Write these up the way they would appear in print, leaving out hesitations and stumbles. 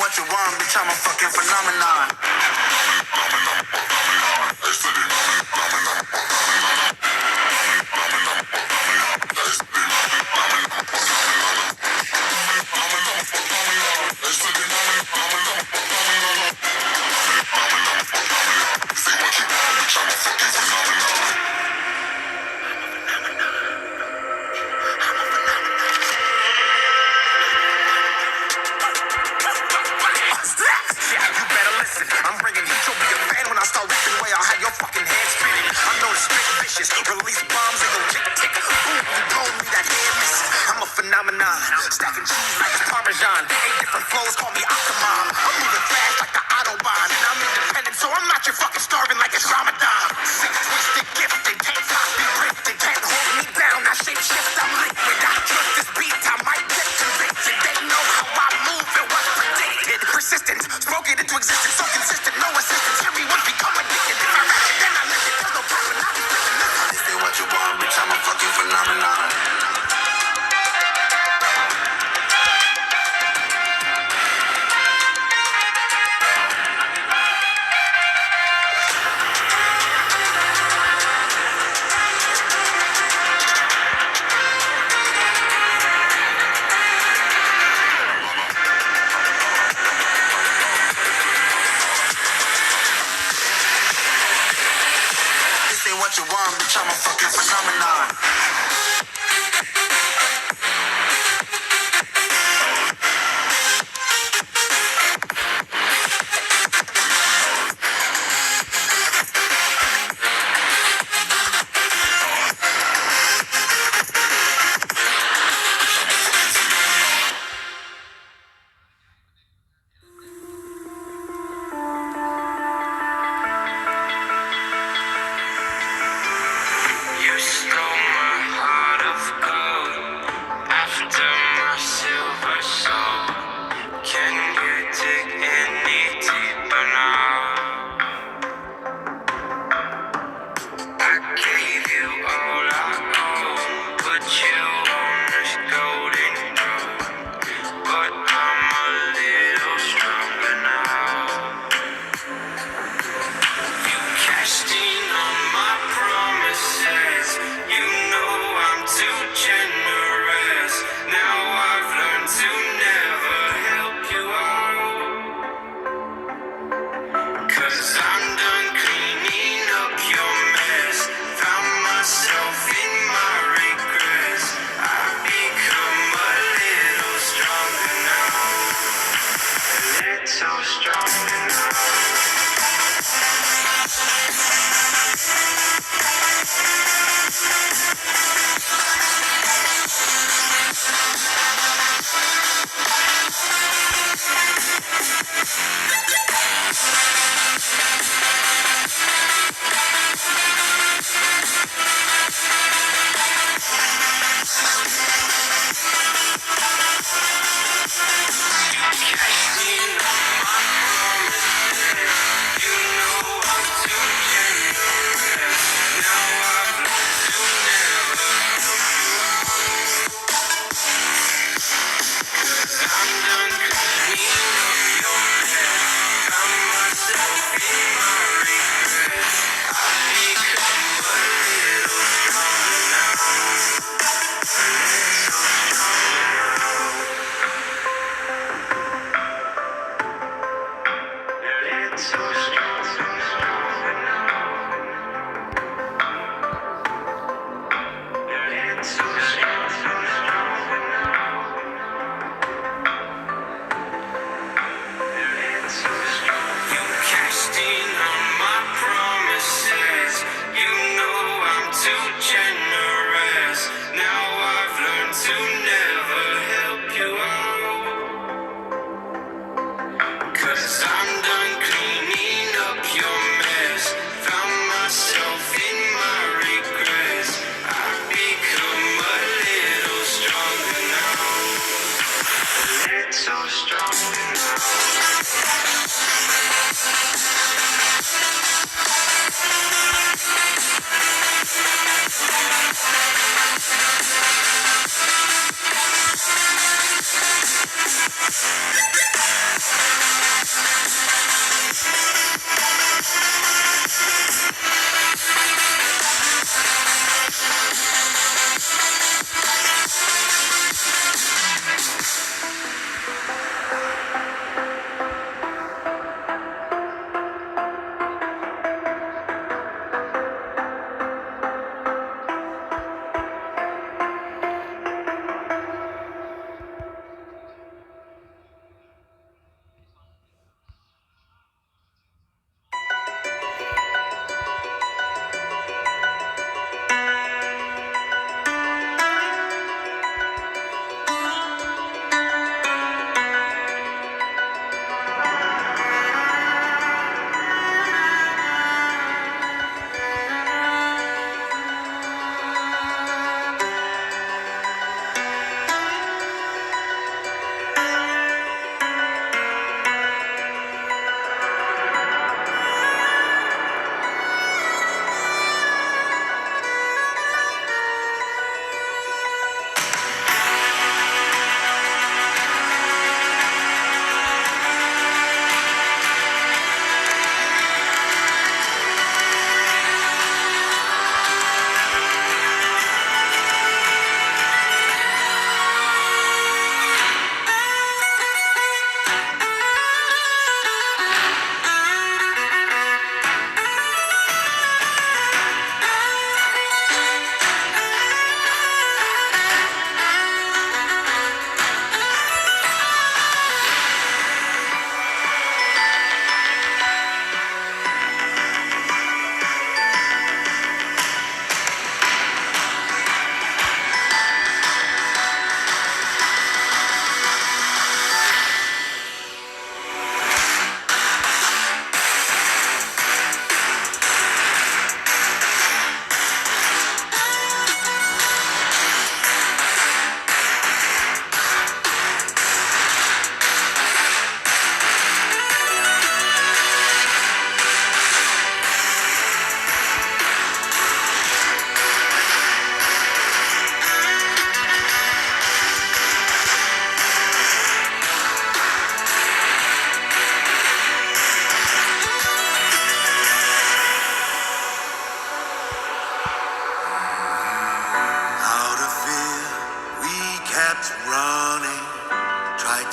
what you want, bitch, I'm a fucking phenomenon. I'm bringing heat, you'll be a fan when I start rapping the way I'll have your fucking head spinning. I know to spit vicious, release bombs and go tick tick. Boom, you told me that head misses. I'm a phenomenon, stacking cheese like it's Parmesan. 8 different flows, call me Octomom. I'm moving fast like the Autobahn, and I'm independent, so I'm not your fucking starving like it's Ramadan. Sick, twisted, gifted, can't stop me, drifted, can't hold me down. I shape shift, I'm liquid. I kick this beat, I might get convicted. They know how I move, it was predicted. Persistent, spoke it into existence, so consistent, no assistance. Hear me once, become addicted. If I rap it, then I live it. There's no problem, I'll be flipping this. This ain't what you want, bitch, I'm a fucking phenomenon. What you want, bitch, I'm a fucking phenomenon.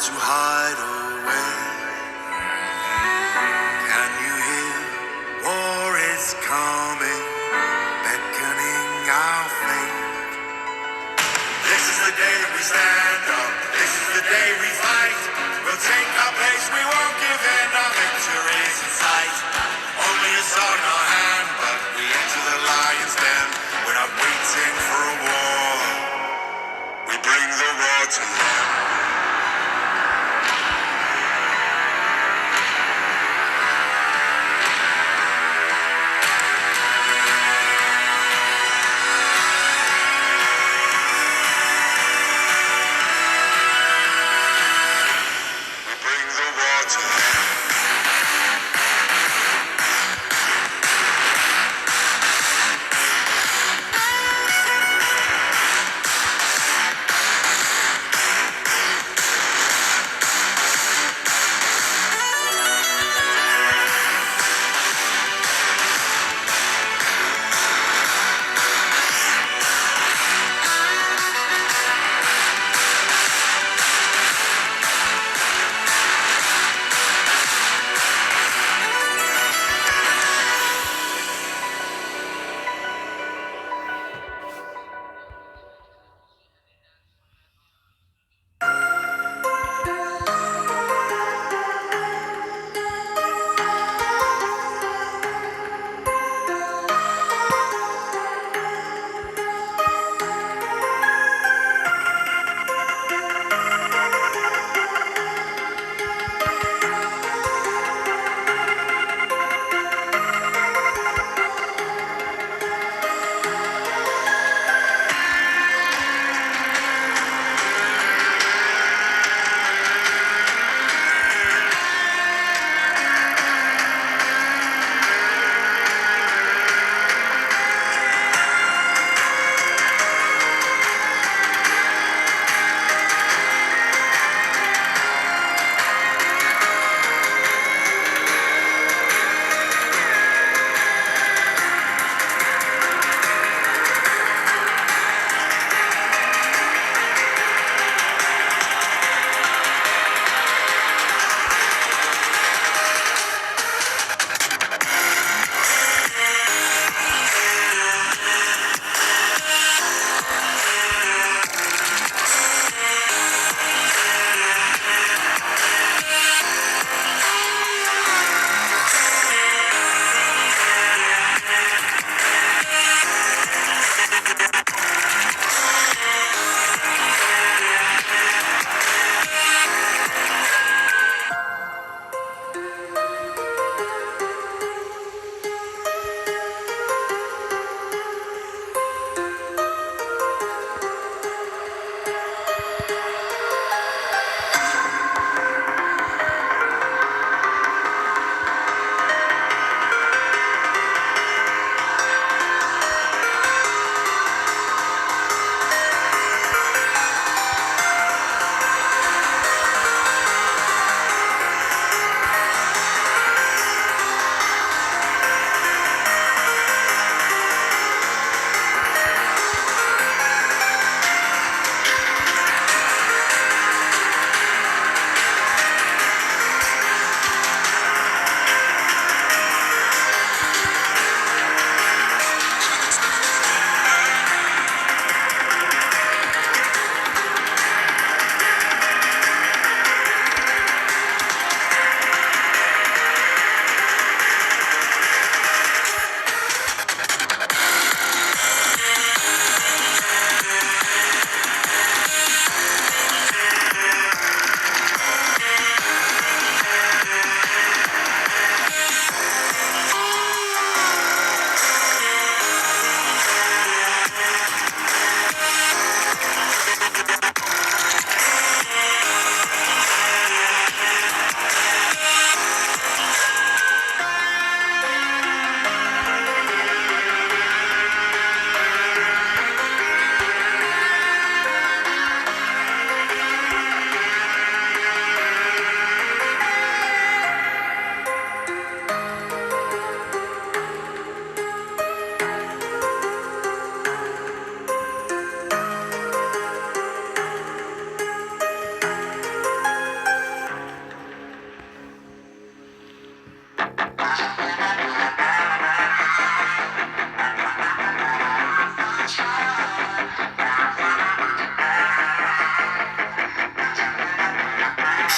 to hide away. Can you hear? War is coming, beckoning our fate. This is the day that we stand up. This is the day we fight. We'll take our place, we won't give in. Our victory's in sight. Only a sword in our hand, but we enter the lion's den. We're not waiting for a war. We bring the war to them.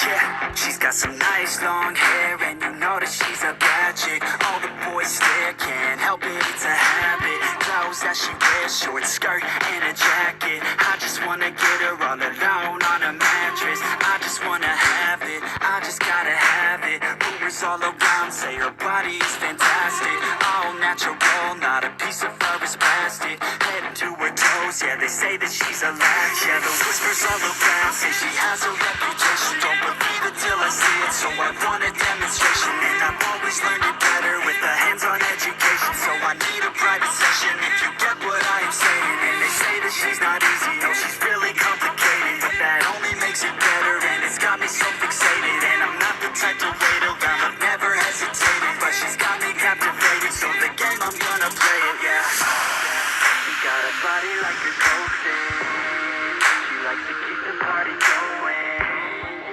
Yeah, she's got some nice long hair, and you know that she's a bad chick. All the boys stare, can't help it, it's a habit. Clothes that she wears, short skirt and a jacket. I just wanna get her all alone on a mattress. I just wanna have it, I just gotta have it. Rumors all around say her body is fantastic. All natural, not a piece of fur is plastic. Head to her toes, yeah, they say that she's a latch. Yeah, the whispers all around say she has a reputation. Don't believe it till I see it, so I want a demonstration. And I've always learned it better with a hands-on education. So I need a private session if you get what I am saying. And they say that she's not easy, no, she's really complicated. But that only makes it better, and it's got me so fixated. And I'm not the type to wait around, I've never hesitated. But she's got me captivated, so the game, I'm gonna play it, yeah. She got a body like a goldfish. She likes to keep the party going.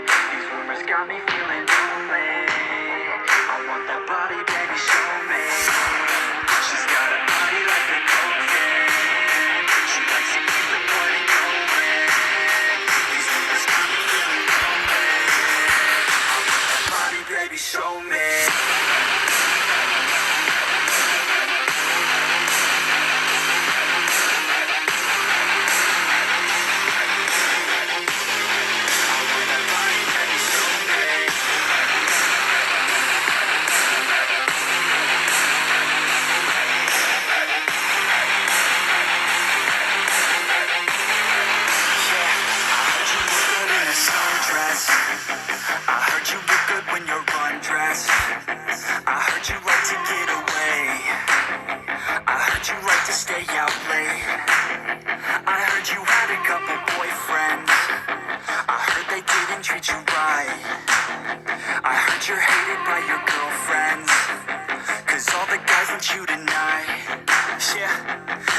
These rumors got me feeling lonely. I want that body, baby, show me. She's got a body like a goldfish. She likes to keep the party going. These rumors got me feeling lonely. I want that body, baby, show me. You're hated by your girlfriends, 'cause all the guys want you tonight. Yeah,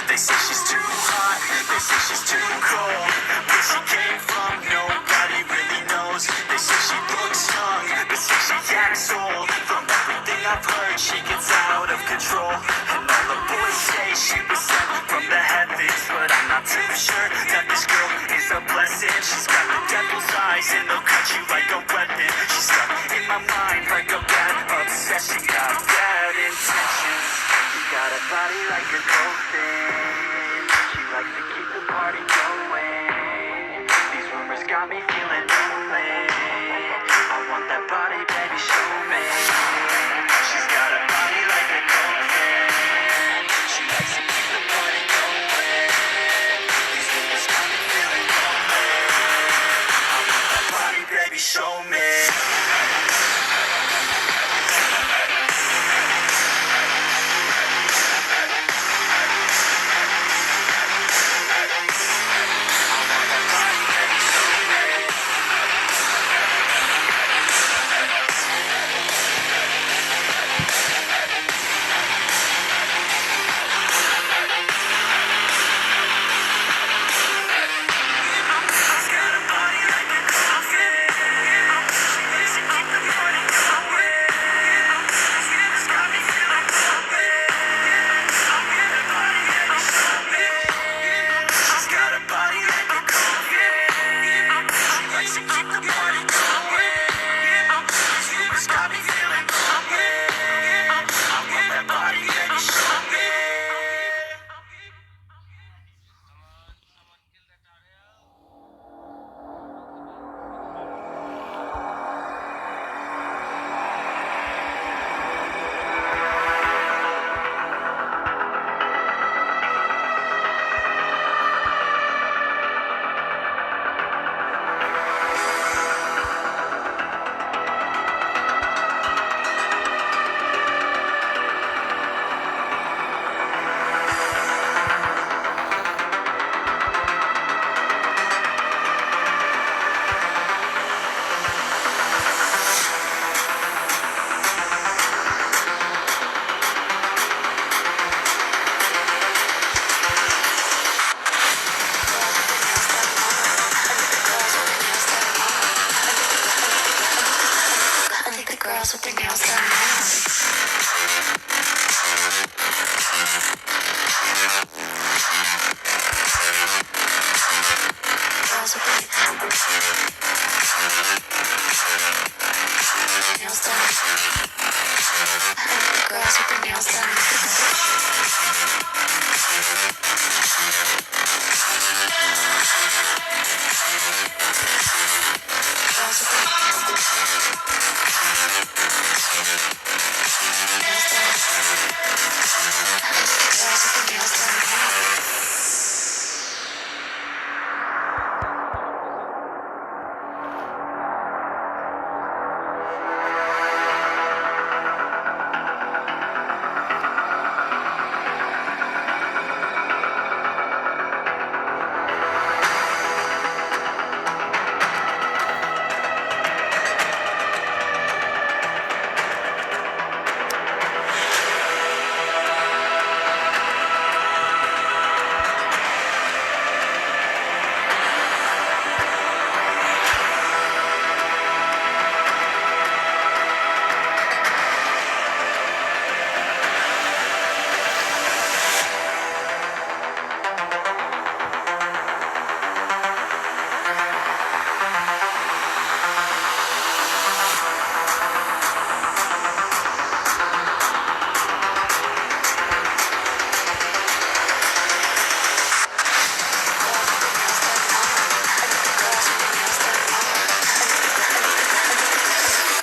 they say she's too hot, they say she's too cold. Where she came from, nobody really knows. They say she looks young, but say she acts old. From everything I've heard, she gets out of control. And all the boys say she was sent from the heavens, but I'm not too sure that this girl is a blessing. She's got the devil's eyes and they'll cut you like a weapon. She's stuck in my mind like a bad obsession. Got bad intentions. She got a body like a goldfish. She likes to keep the party going. These rumors got me feeling lonely. I want that body, baby, show me. She's got a body like a goldfish. She likes to keep the party going. These rumors got me feeling lonely. I want that body, baby, show me. With their nails done. Girls with their Nails done. I like the girls with their nails done. Girls with their nails done.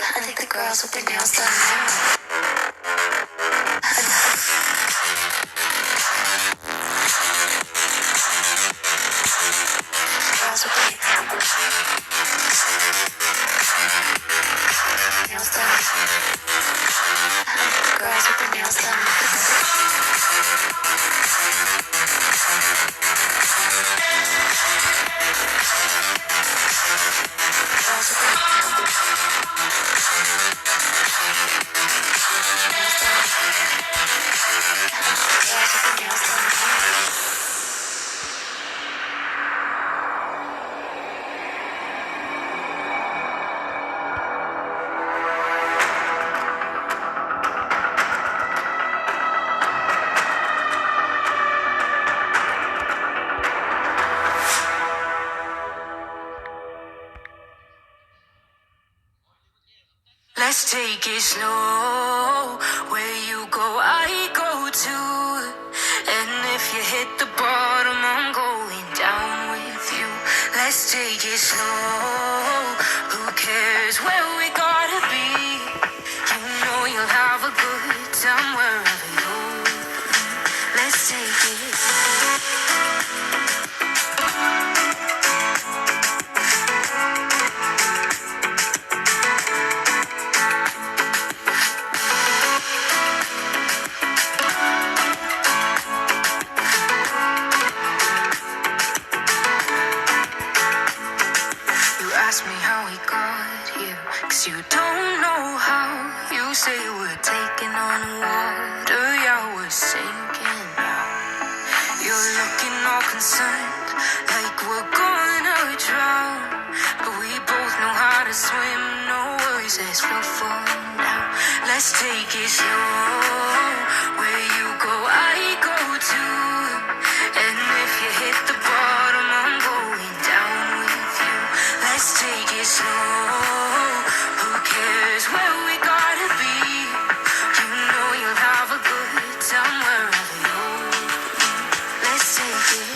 I like the girls with their nails done. Girls with their nails done. Girls with their nails done. Girls with their nails done. Girls with their Let's take it slow. Where you go, I go too. And if you hit the bottom, I'm going down with you. Let's take it slow. Who cares where we gotta be? You know you'll have a good time wherever you're with me. Let's take it ask me how we got here, 'cause you don't know how. You say we're taking on water, yeah, we're sinking now. You're looking all concerned, like we're gonna drown. But we both know how to swim, no worries as we'll fall down. Let's take it slow. Where you go, I go too. And if you hit the bottom, I'm going down with you. Let's take it slow. Who cares where we gotta be? You know you'll have a good time wherever you're with me. Let's take it.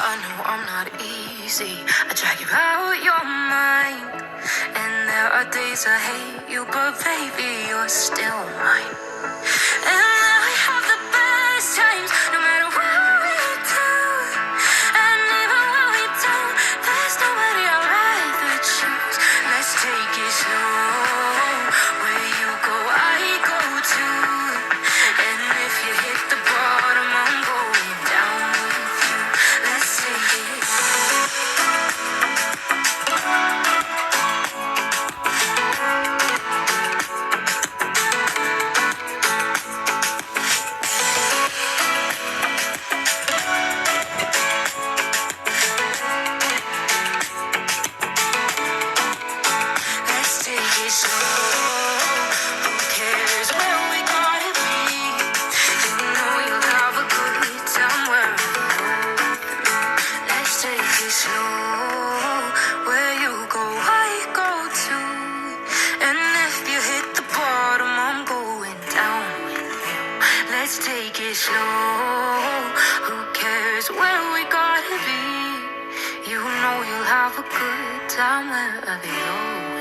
I know I'm not easy. I drag you out your mind. And there are days I hate you, but baby, you're still mine. And we have the best times, no matter what we do. And even when we don't, there's nobody I'd rather choose. Let's take it slow. Where you go, I go too. And if you hit the bottom, I'm going down with you. Let's take it. it slow. Where you go, I go too. And if you hit the bottom, I'm going down with you. Let's take it slow. Who cares where we gotta be? You know you'll have a good time wherever you're.